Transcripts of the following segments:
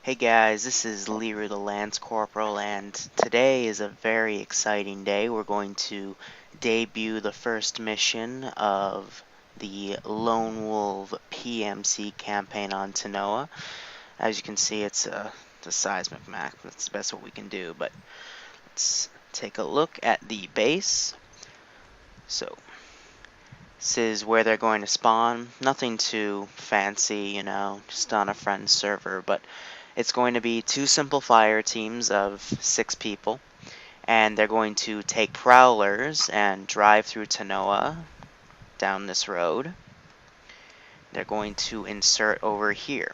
Hey guys, this is Lear the Lance Corporal, and today is a very exciting day. We're going to debut the first mission of the Lone Wolf PMC campaign on Tanoa. As you can see, it's a seismic map. That's the best what we can do, but let's take a look at the base. So, this is where they're going to spawn. Nothing too fancy, just on a friend's server, but it's going to be two simple fire teams of 6 people, and they're going to take prowlers and drive through Tanoa down this road. They're going to insert over here.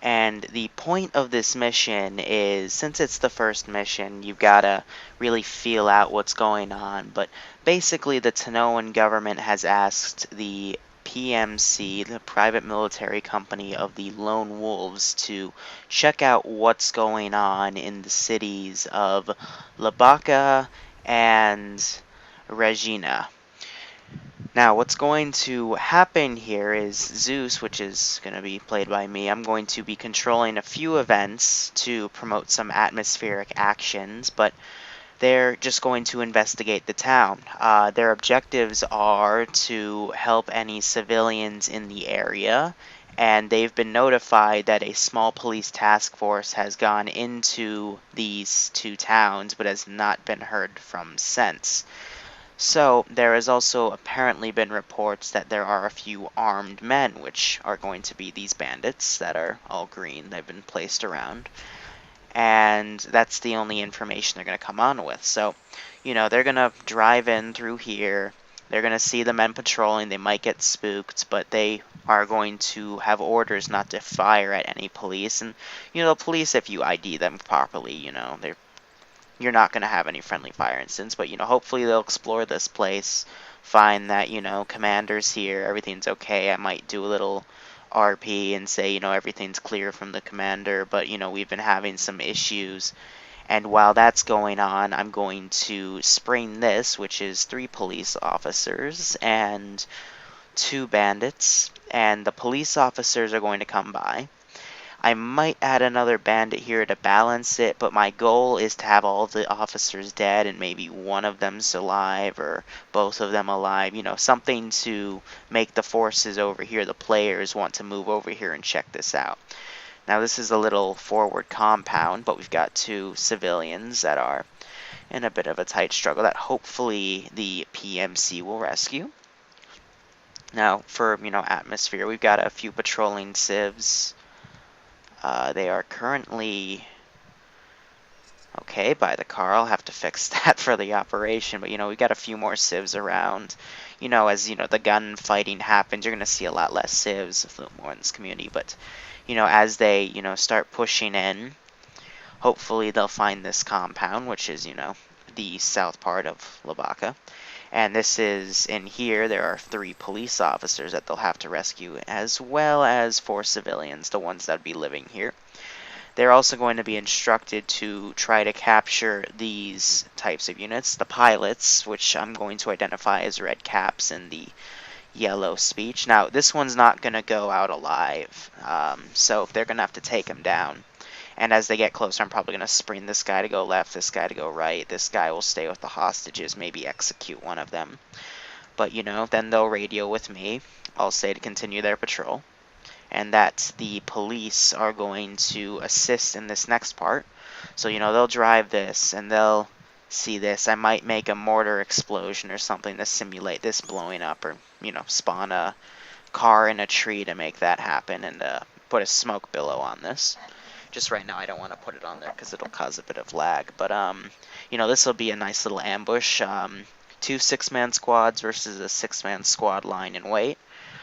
And the point of this mission is, since it's the first mission, you've got to really feel out what's going on. But basically, the Tanoan government has asked the PMC, the private military company of the Lone Wolves, to check out what's going on in the cities of Labaca and Regina. Now, what's going to happen here is Zeus, which is going to be played by me, I'm going to be controlling a few events to promote some atmospheric actions, but they're just going to investigate the town. Their objectives are to help any civilians in the area, and they've been notified that a small police task force has gone into these two towns, but has not been heard from since. So, there has also apparently been reports that there are a few armed men, which are going to be these bandits that are all green. They've been placed around. And that's the only information they're going to come on with. So, they're going to drive in through here. They're going to see the men patrolling. They might get spooked, but they are going to have orders not to fire at any police. And, the police, if you ID them properly, you're not going to have any friendly fire incidents, but, hopefully they'll explore this place, find that, commander's here, everything's okay. I might do a little RP and say, everything's clear from the commander, but, we've been having some issues. And while that's going on, I'm going to spring this, which is 3 police officers and 2 bandits, and the police officers are going to come by. I might add another bandit here to balance it, but my goal is to have all of the officers dead and maybe one of them's alive or both of them alive. Something to make the forces over here, the players, want to move over here and check this out. Now, this is a little forward compound, but we've got 2 civilians that are in a bit of a tight struggle that hopefully the PMC will rescue. Now, for, atmosphere, we've got a few patrolling civs. They are currently okay by the car. I'll have to fix that for the operation, but we got a few more civs around. As the gun fighting happens, you're going to see a lot less civs, a little more in this community, but as they start pushing in, hopefully they'll find this compound, which is the south part of Labaca. And this is, in here, there are 3 police officers that they'll have to rescue, as well as 4 civilians, the ones that would be living here. They're also going to be instructed to try to capture these types of units, the pilots, which I'm going to identify as red caps in the yellow speech. Now, this one's not going to go out alive, so they're going to have to take him down. And as they get closer, I'm probably going to spring this guy to go left, this guy to go right. This guy will stay with the hostages, maybe execute one of them. But, then they'll radio with me. I'll say to continue their patrol. And that the police are going to assist in this next part. So, they'll drive this and they'll see this. I might make a mortar explosion or something to simulate this blowing up, or, spawn a car in a tree to make that happen, and put a smoke billow on this. Just right now, I don't want to put it on there because it'll cause a bit of lag. But, this will be a nice little ambush. 2 6-man squads versus a 6-man squad line in wait.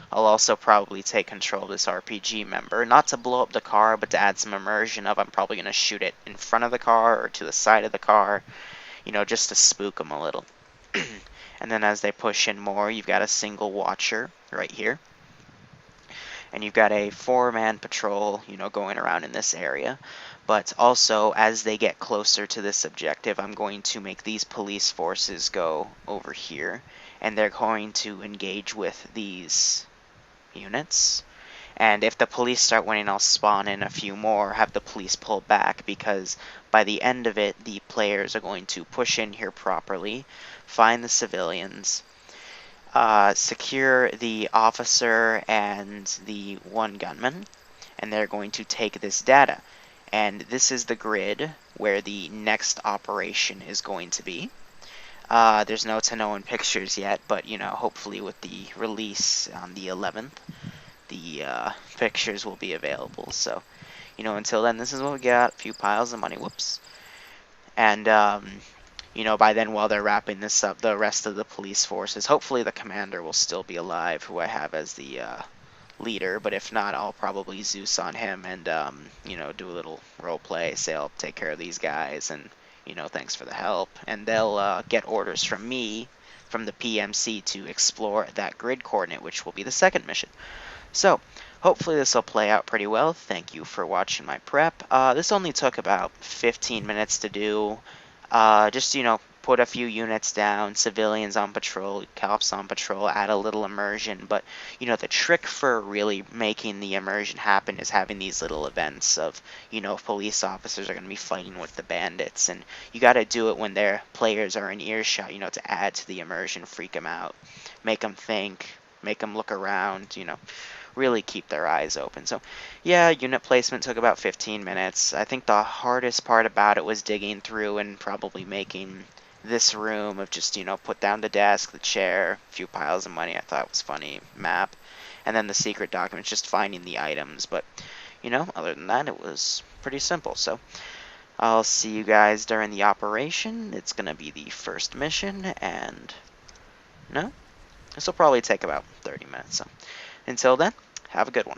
I'll also probably take control of this RPG member. Not to blow up the car, but to add some immersion of, I'm probably going to shoot it in front of the car or to the side of the car. Just to spook them a little. And then as they push in more, you've got a single watcher right here. And you've got a 4-man patrol, going around in this area. But also, as they get closer to this objective, I'm going to make these police forces go over here. And they're going to engage with these units. And if the police start winning, I'll spawn in a few more, have the police pull back, because by the end of it, the players are going to push in here properly, find the civilians, secure the officer and the one gunman, and they're going to take this data. And this is the grid where the next operation is going to be. There's no to know in pictures yet, but hopefully with the release on the 11th, the pictures will be available. So, until then, this is what we got: a few piles of money. Whoops. And by then, while they're wrapping this up, the rest of the police forces, hopefully the commander will still be alive, who I have as the leader, but if not, I'll probably Zeus on him and, do a little role play, say I'll take care of these guys, and, thanks for the help. And they'll get orders from me, from the PMC, to explore that grid coordinate, which will be the second mission. So, hopefully this will play out pretty well. Thank you for watching my prep. This only took about 15 minutes to do. Just, put a few units down, civilians on patrol, cops on patrol, add a little immersion. But, the trick for really making the immersion happen is having these little events of, police officers are going to be fighting with the bandits. And you got to do it when their players are in earshot, to add to the immersion, freak them out, make them think, make them look around, really keep their eyes open. So yeah, unit placement took about 15 minutes. I think the hardest part about it was digging through and probably making this room of just, put down the desk, the chair, a few piles of money I thought was funny, map, and then the secret documents, just finding the items. But, other than that, it was pretty simple. So I'll see you guys during the operation. It's going to be the first mission, and no, this will probably take about 30 minutes. So until then, have a good one.